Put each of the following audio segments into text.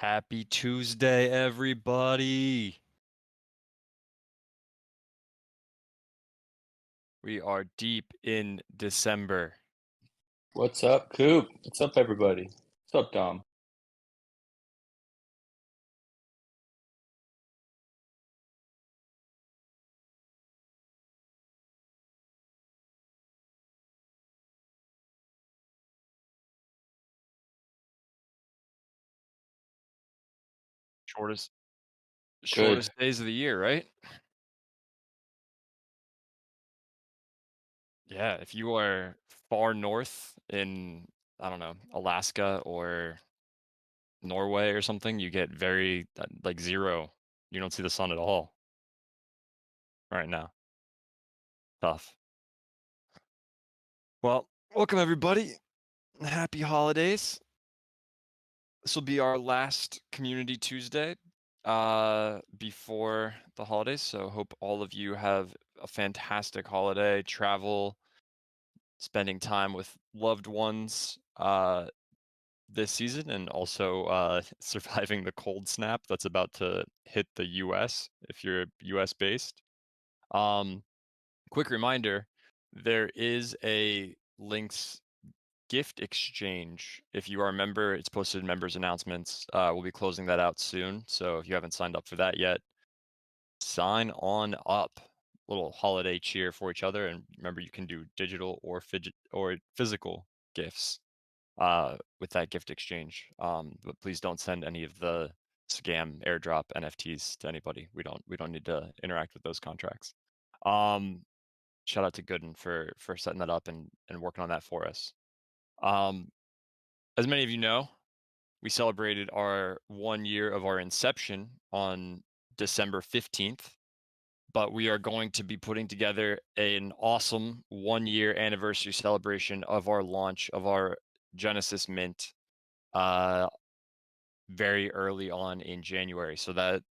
Happy Tuesday, everybody. We are deep in December. What's up, Coop? What's up, everybody? What's up, Dom? Shortest Good. shortest days of the year, right? Yeah, if you are far north in, I don't know, Alaska or Norway or something, you get very like zero. You don't see the sun at all right now. Tough. Well, welcome everybody. Happy holidays. This will be our last Community Tuesday before the holidays. So hope all of you have a fantastic holiday, travel, spending time with loved ones this season, and also surviving the cold snap that's about to hit the US if you're US based. Um, quick reminder, there is a links gift exchange. If you are a member, it's posted in members announcements. We'll be closing that out soon. So if you haven't signed up for that yet, sign on up. Little holiday cheer for each other. And remember, you can do digital or physical gifts with that gift exchange. But please don't send any of the scam airdrop NFTs to anybody. We don't need to interact with those contracts. Um, shout out to Gooden for setting that up and working on that for us. Um, as many of you know, we celebrated our 1 year of our inception on December 15th, but we are going to be putting together an awesome 1 year anniversary celebration of our launch of our Genesis Mint uh, very early on in January. So that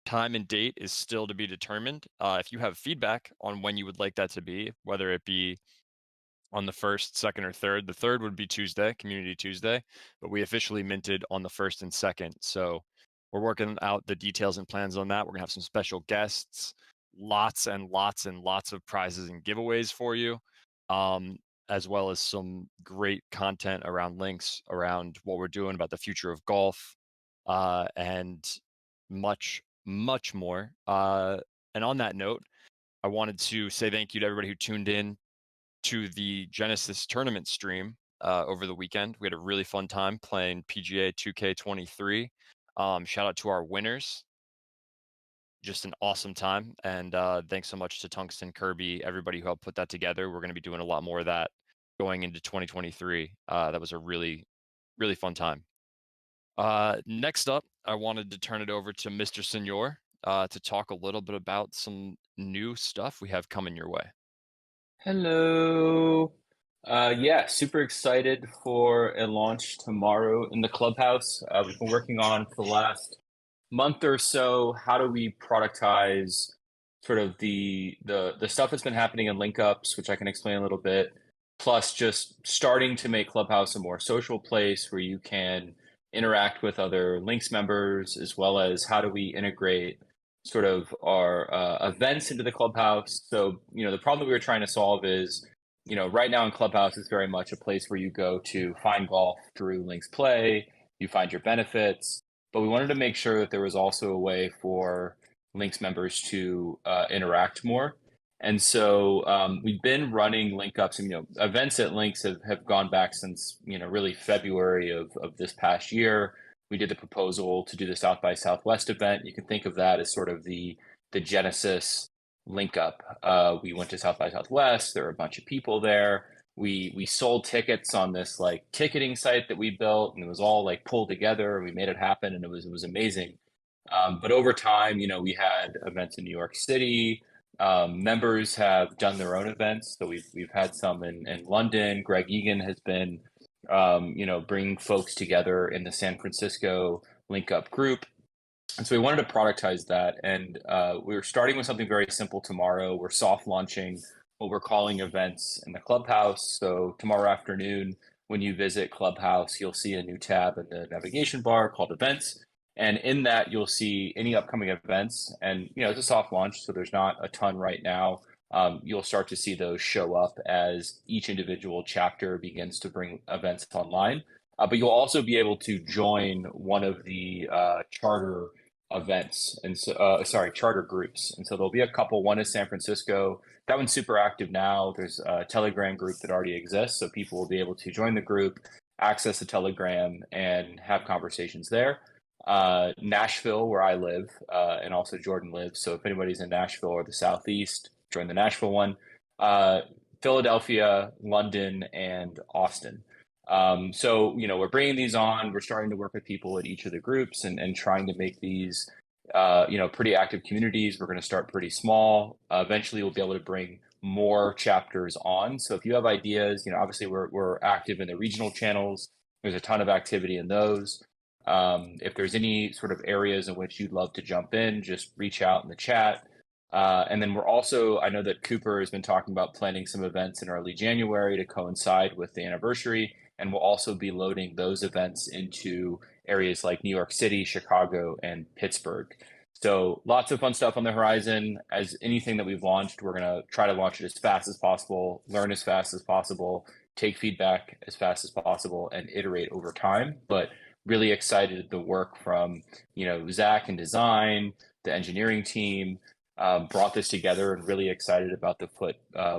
time and date is still to be determined. If you have feedback on when you would like that to be, whether it be on the first, second, or third. The third would be Tuesday, Community Tuesday, but we officially minted on the first and second. So we're working out the details and plans on that. We're gonna have some special guests, lots and lots and lots of prizes and giveaways for you, um, as well as some great content around links, around what we're doing about the future of golf, and much, much more. And on that note, I wanted to say thank you to everybody who tuned in to the Genesis tournament stream over the weekend. We had a really fun time playing PGA 2K23. Shout out to our winners. Just an awesome time. And thanks so much to Tungsten, Kirby, everybody who helped put that together. We're going to be doing a lot more of that going into 2023. That was a really, really fun time. Next up, I wanted to turn it over to Mr. Senor to talk a little bit about some new stuff we have coming your way. Hello. Yeah, super excited for a launch tomorrow in the clubhouse. We've been working on for the last month or so. How do we productize sort of the stuff that's been happening in link ups, which I can explain a little bit, plus just starting to make Clubhouse a more social place where you can interact with other Links members, as well as how do we integrate sort of our events into the Clubhouse. So, the problem that we were trying to solve is, right now in Clubhouse, it's very much a place where you go to find golf through Links Play, you find your benefits, but we wanted to make sure that there was also a way for Links members to interact more. And so we've been running link ups and, events at Links have gone back since, really February of this past year. We did the proposal to do the South by Southwest event. You can think of that as sort of the Genesis link up. We went to South by Southwest. There were a bunch of people there. We sold tickets on this like ticketing site that we built, and it was all like pulled together. We made it happen, and it was amazing. But over time, we had events in New York City. Members have done their own events, so we've had some in London. Greg Egan has been, bringing folks together in the San Francisco Link Up group. And so we wanted to productize that. And we're starting with something very simple tomorrow. We're soft launching what we're calling events in the Clubhouse. So tomorrow afternoon, when you visit Clubhouse, you'll see a new tab in the navigation bar called Events. And in that, you'll see any upcoming events. And, it's a soft launch, so there's not a ton right now. You'll start to see those show up as each individual chapter begins to bring events online. But you'll also be able to join one of the charter events and so charter groups. And so there'll be a couple. One is San Francisco. That one's super active now. There's a Telegram group that already exists, so people will be able to join the group, access the Telegram, and have conversations there. Nashville, where I live, and also Jordan lives. So if anybody's in Nashville or the Southeast, join the Nashville one. Philadelphia, London, and Austin. So, we're bringing these on. We're starting to work with people at each of the groups and trying to make these, pretty active communities. We're going to start pretty small. Eventually, we'll be able to bring more chapters on. So if you have ideas, obviously we're active in the regional channels. There's a ton of activity in those. If there's any sort of areas in which you'd love to jump in, just reach out in the chat. And then we're also, I know that Cooper has been talking about planning some events in early January to coincide with the anniversary. And we'll also be loading those events into areas like New York City, Chicago, and Pittsburgh. So lots of fun stuff on the horizon. As anything that we've launched, we're going to try to launch it as fast as possible, learn as fast as possible, take feedback as fast as possible, and iterate over time. But really excited the work from, Zach and design, the engineering team, brought this together, and really excited about the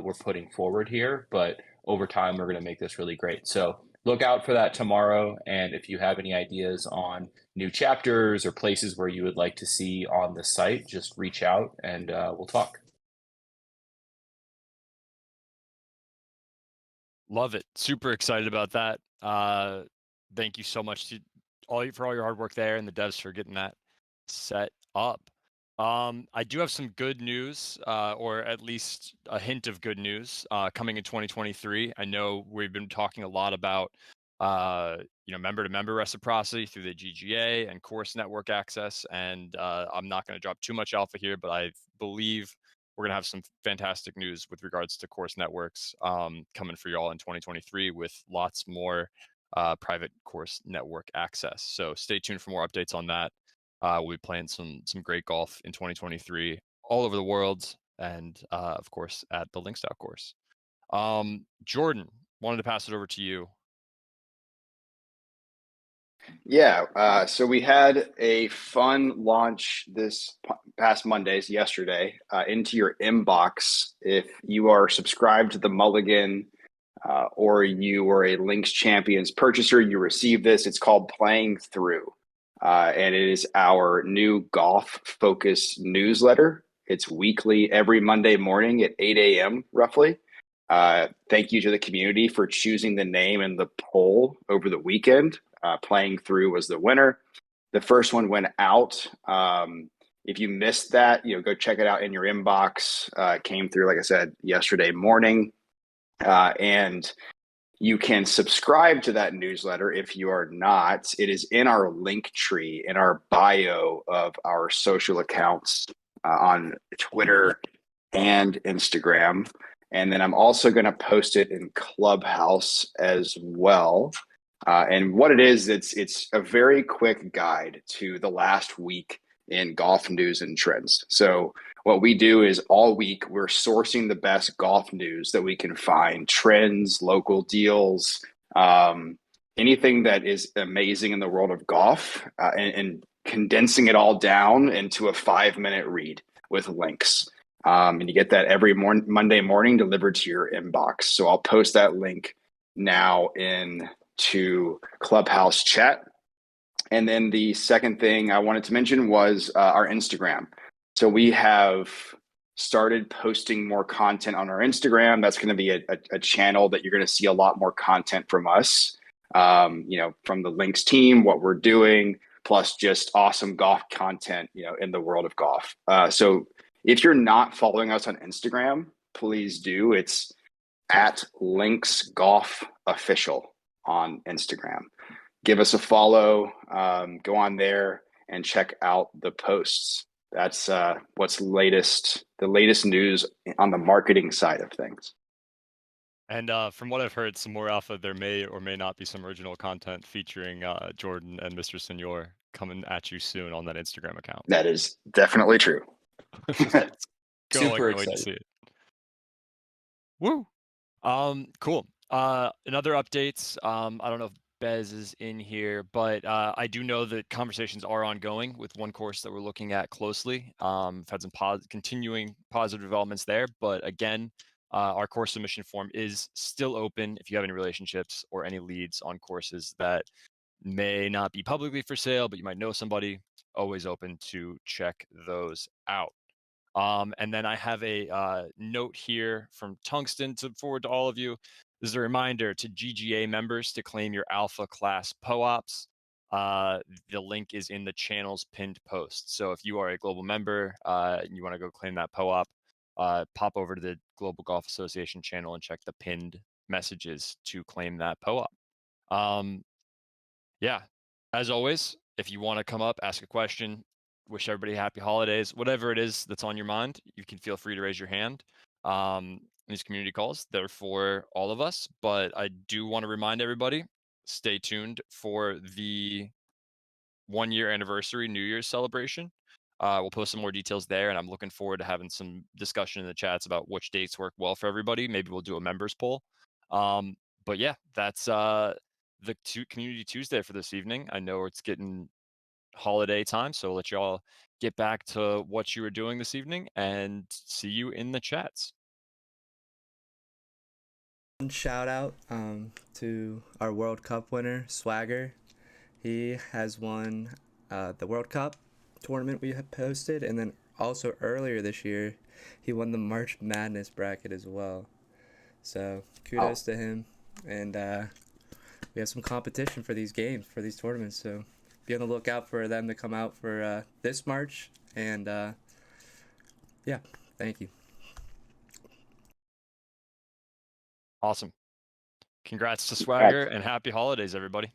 we're putting forward here. But over time, we're going to make this really great. So look out for that tomorrow. And if you have any ideas on new chapters or places where you would like to see on the site, just reach out and we'll talk. Love it. Super excited about that. Thank you so much to for all your hard work there and the devs for getting that set up. I do have some good news, or at least a hint of good news, coming in 2023. I know we've been talking a lot about, member-to-member reciprocity through the GGA and course network access, and I'm not going to drop too much alpha here, but I believe we're going to have some fantastic news with regards to course networks coming for y'all in 2023 with lots more private course network access. So stay tuned for more updates on that. We'll be playing some great golf in 2023 all over the world, and of course at the LinksDAO course. Jordan, wanted to pass it over to you. Yeah, so we had a fun launch this past Mondays, yesterday, into your inbox. If you are subscribed to the Mulligan or you are a Links Champions purchaser, you receive this. It's called Playing Through, and it is our new golf focus newsletter. It's weekly, every Monday morning at 8 a.m. roughly. Thank you to the community for choosing the name and the poll over the weekend. Playing Through was the winner. The first one went out. If you missed that, go check it out in your inbox. It came through, like I said, yesterday morning. And you can subscribe to that newsletter if you are not. It is in our link tree, in our bio of our social accounts on Twitter and Instagram. And then I'm also going to post it in Clubhouse as well. And what it is, it's a very quick guide to the last week in golf news and trends. So what we do is all week we're sourcing the best golf news that we can find, trends, local deals, anything that is amazing in the world of golf, and condensing it all down into a 5-minute read with links. And you get that every Monday morning delivered to your inbox. So I'll post that link now to Clubhouse chat. And then the second thing I wanted to mention was our Instagram. So we have started posting more content on our Instagram. That's going to be a channel that you're going to see a lot more content from us, from the Links team, what we're doing, plus just awesome golf content, in the world of golf. So if you're not following us on Instagram, please do. It's at Links Golf Official on Instagram. Give us a follow, go on there and check out the posts. That's what's the latest news on the marketing side of things. And from what I've heard, some more alpha, there may or may not be some original content featuring Jordan and Mr. Senor coming at you soon on that Instagram account. That is definitely true. Let's go. I Super can't wait to excited. see it. Woo. Cool. Another updates. I don't know if Bez is in here, but I do know that conversations are ongoing with one course that we're looking at closely. I've had some continuing positive developments there, but again, our course submission form is still open if you have any relationships or any leads on courses that may not be publicly for sale, but you might know somebody. Always open to check those out. And then I have a note here from Tungsten to forward to all of you. This is a reminder to GGA members to claim your alpha class POAPs. The link is in the channel's pinned post. So if you are a global member and you want to go claim that POAP, pop over to the Global Golf Association channel and check the pinned messages to claim that POAP. Yeah, as always, if you want to come up, ask a question, wish everybody happy holidays, whatever it is that's on your mind, you can feel free to raise your hand. These community calls, they're for all of us, but I do want to remind everybody, stay tuned for the 1-year anniversary New Year's celebration. We'll post some more details there, and I'm looking forward to having some discussion in the chats about which dates work well for everybody. Maybe we'll do a members poll. But yeah, that's the Community Tuesday for this evening. I know it's getting holiday time, so I'll let you all get back to what you were doing this evening and see you in the chats. Shout out to our World Cup winner, Swagger. He has won the World Cup tournament we had posted, and then also earlier this year, he won the March Madness bracket as well. So kudos to him, and we have some competition for these games, for these tournaments. So be on the lookout for them to come out for this March, and yeah, thank you. Awesome. Congrats to Swagger and happy holidays, everybody.